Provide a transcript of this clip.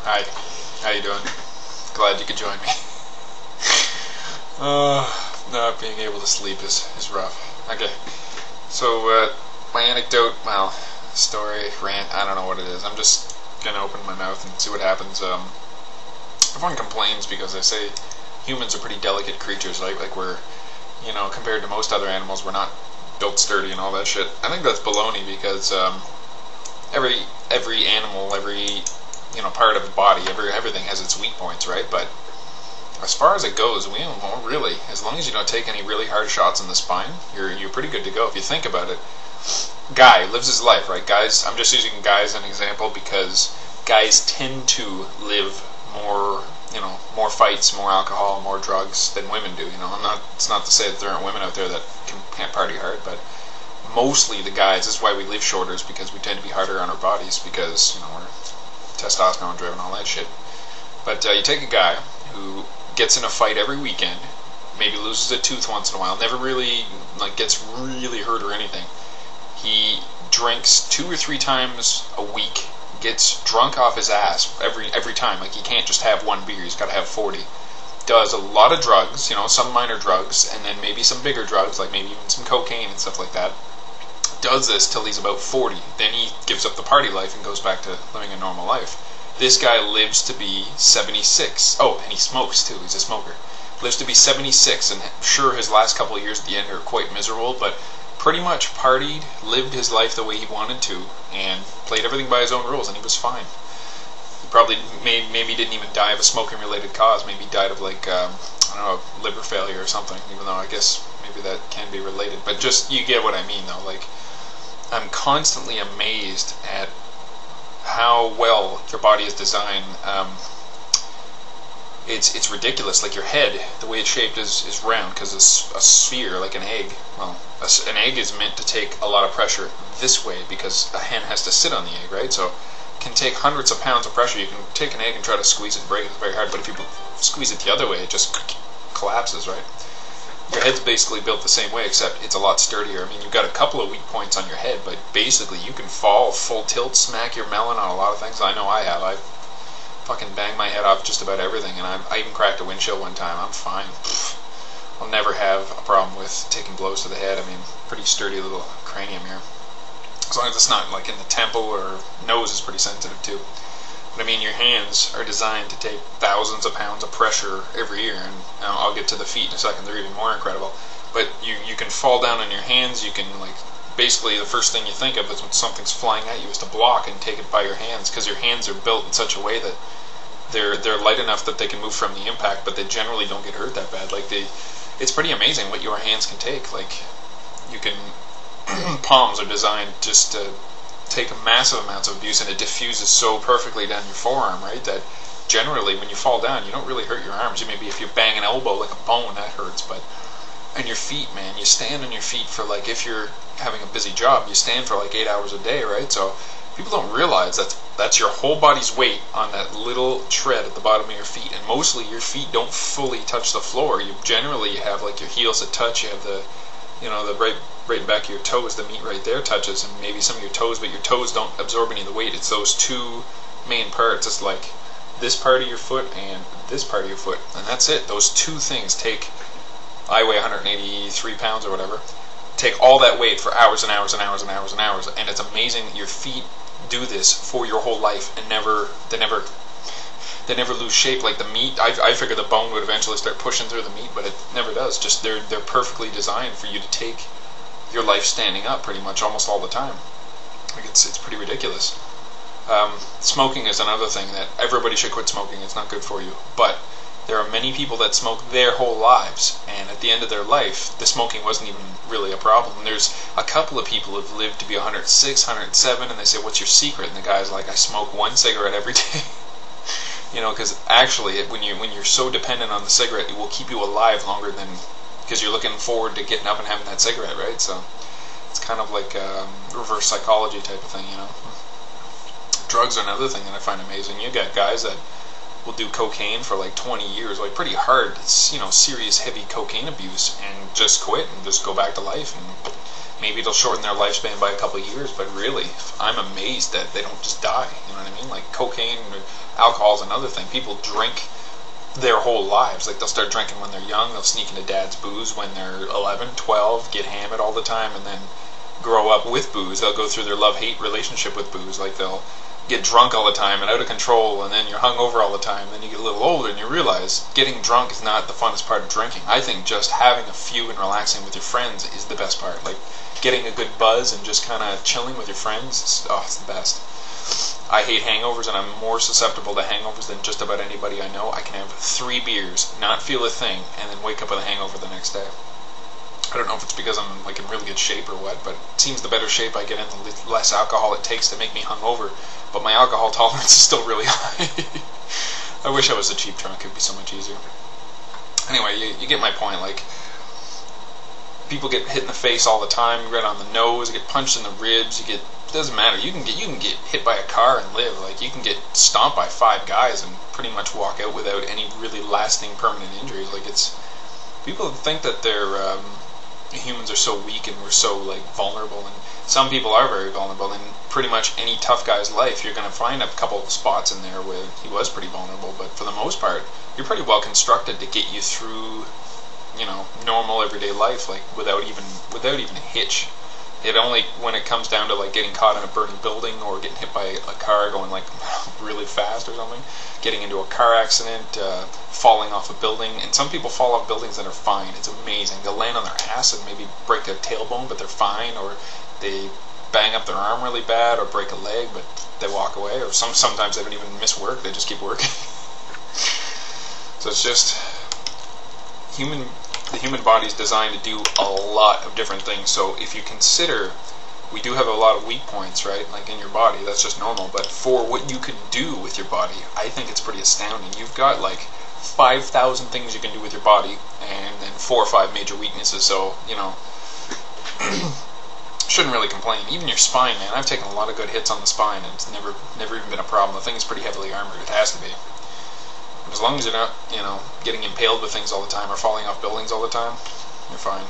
Hi, how you doing? Glad you could join me. Not being able to sleep is rough. Okay, so my anecdote, well, story, rant, I don't know what it is. I'm just gonna open my mouth and see what happens. Everyone complains because they say humans are pretty delicate creatures, like we're, compared to most other animals, we're not built sturdy and all that shit. I think that's baloney because every animal, every part of the body, everything has its weak points, right? But as far as it goes, we don't really. As long as you don't take any really hard shots in the spine, you're pretty good to go. If you think about it, guy lives his life, right? Guys, I'm just using guys as an example because guys tend to live more, more fights, more alcohol, more drugs than women do. It's not to say that there aren't women out there that can't party hard, but mostly the guys. This is why we live shorter, is because we tend to be harder on our bodies because we're testosterone driven, all that shit. But you take a guy who gets in a fight every weekend, maybe loses a tooth once in a while, never really gets really hurt or anything. He drinks 2 or 3 times a week, gets drunk off his ass every time. Like, he can't just have 1 beer, he's got to have 40. Does a lot of drugs, some minor drugs, and then maybe some bigger drugs, like maybe even some cocaine and stuff like that. Does this till he's about 40. Then he gives up the party life and goes back to living a normal life. This guy lives to be 76. Oh, and he smokes too. He's a smoker. Lives to be 76, and sure, his last couple of years at the end are quite miserable, but pretty much partied, lived his life the way he wanted to, and played everything by his own rules, and he was fine. He probably maybe didn't even die of a smoking-related cause. Maybe he died of I don't know, liver failure or something. Even though I guess maybe that can be related. But just, you get what I mean, though. I'm constantly amazed at how well your body is designed. It's ridiculous. Like, your head, the way it's shaped is round because it's a sphere, like an egg. Well, an egg is meant to take a lot of pressure this way because a hen has to sit on the egg, right? So it can take hundreds of pounds of pressure. You can take an egg and try to squeeze it and break it. It's very hard, but if you squeeze it the other way, it just collapses, right? Your head's basically built the same way, except it's a lot sturdier. I mean, you've got a couple of weak points on your head, but basically you can fall full tilt, smack your melon on a lot of things. I know I have. I've fucking banged my head off just about everything, and I even cracked a windshield one time. I'm fine. I'll never have a problem with taking blows to the head. I mean, pretty sturdy little cranium here. As long as it's not in the temple, or nose is pretty sensitive too. But I mean, your hands are designed to take thousands of pounds of pressure every year, and I'll get to the feet in a second. They're even more incredible. But you can fall down on your hands. You can basically the first thing you think of is when something's flying at you is to block and take it by your hands, because your hands are built in such a way that they're light enough that they can move from the impact, but they generally don't get hurt that bad. It's pretty amazing what your hands can take. You can palms are designed just to take massive amounts of abuse, and it diffuses so perfectly down your forearm, right, that generally when you fall down you don't really hurt your arms. Maybe if you bang an elbow like a bone, that hurts. But and your feet, man, you stand on your feet for if you're having a busy job, you stand for 8 hours a day, right? So people don't realize that's your whole body's weight on that little tread at the bottom of your feet, and mostly your feet don't fully touch the floor. You generally have your heels that touch. You have the right in back of your toes, the meat right there touches, and maybe some of your toes, but your toes don't absorb any of the weight. It's those 2 main parts. It's this part of your foot and this part of your foot, and that's it. Those 2 things take, I weigh 183 pounds or whatever, take all that weight for hours and hours and hours and hours and hours, and it's amazing that your feet do this for your whole life and they never lose shape. Like the meat, I figure the bone would eventually start pushing through the meat, but it never does. Just they're perfectly designed for you to take your life standing up pretty much almost all the time. It's pretty ridiculous. Smoking is another thing that everybody should quit smoking. It's not good for you. But there are many people that smoke their whole lives, and at the end of their life, the smoking wasn't even really a problem. There's a couple of people who've lived to be 106, 107, and they say, "What's your secret?" And the guy's like, "I smoke 1 cigarette every day." Because actually, when you're so dependent on the cigarette, it will keep you alive longer than, because you're looking forward to getting up and having that cigarette, right? So it's kind of like a reverse psychology type of thing, Drugs are another thing that I find amazing. You got guys that will do cocaine for 20 years, pretty hard, serious heavy cocaine abuse, and just quit and just go back to life. And maybe it'll shorten their lifespan by a couple of years, but really, I'm amazed that they don't just die. You know what I mean? Like cocaine or alcohol is another thing. People drink their whole lives. Like they'll start drinking when they're young, they'll sneak into dad's booze when they're 11, 12, get hammered all the time, and then grow up with booze. They'll go through their love-hate relationship with booze. Like they'll get drunk all the time and out of control, and then you're hungover all the time. Then you get a little older and you realize getting drunk is not the funnest part of drinking. I think just having a few and relaxing with your friends is the best part. Like getting a good buzz and just kind of chilling with your friends, it's the best. I hate hangovers, and I'm more susceptible to hangovers than just about anybody I know. I can have 3 beers, not feel a thing, and then wake up with a hangover the next day. I don't know if it's because I'm like in really good shape or what, but it seems the better shape I get in, the less alcohol it takes to make me hungover. But my alcohol tolerance is still really high. I wish I was a cheap drunk. It'd be so much easier. Anyway, you get my point. Like, people get hit in the face all the time. You get on the nose. You get punched in the ribs. It doesn't matter. You can get hit by a car and live. Like, you can get stomped by 5 guys and pretty much walk out without any really lasting permanent injuries. Like, it's people think that they're humans are so weak and we're so like vulnerable, and some people are very vulnerable. In pretty much any tough guy's life, you're going to find a couple of spots in there where he was pretty vulnerable, but for the most part, you're pretty well constructed to get you through, you know, normal everyday life, like without even a hitch. It only when it comes down to like getting caught in a burning building or getting hit by a car going like really fast or something, getting into a car accident, falling off a building. And some people fall off buildings that are fine. It's amazing. They'll land on their ass and maybe break their tailbone, but they're fine. Or they bang up their arm really bad or break a leg, but they walk away. Or sometimes they don't even miss work. They just keep working. So it's just the human body is designed to do a lot of different things. So if you consider, we do have a lot of weak points, right? Like in your body, that's just normal. But for what you can do with your body, I think it's pretty astounding. You've got like 5,000 things you can do with your body, and then 4 or 5 major weaknesses. So, you know, shouldn't really complain. Even your spine, man. I've taken a lot of good hits on the spine, and it's never even been a problem. The thing is pretty heavily armored. It has to be. As long as you're not, you know, getting impaled with things all the time or falling off buildings all the time, you're fine.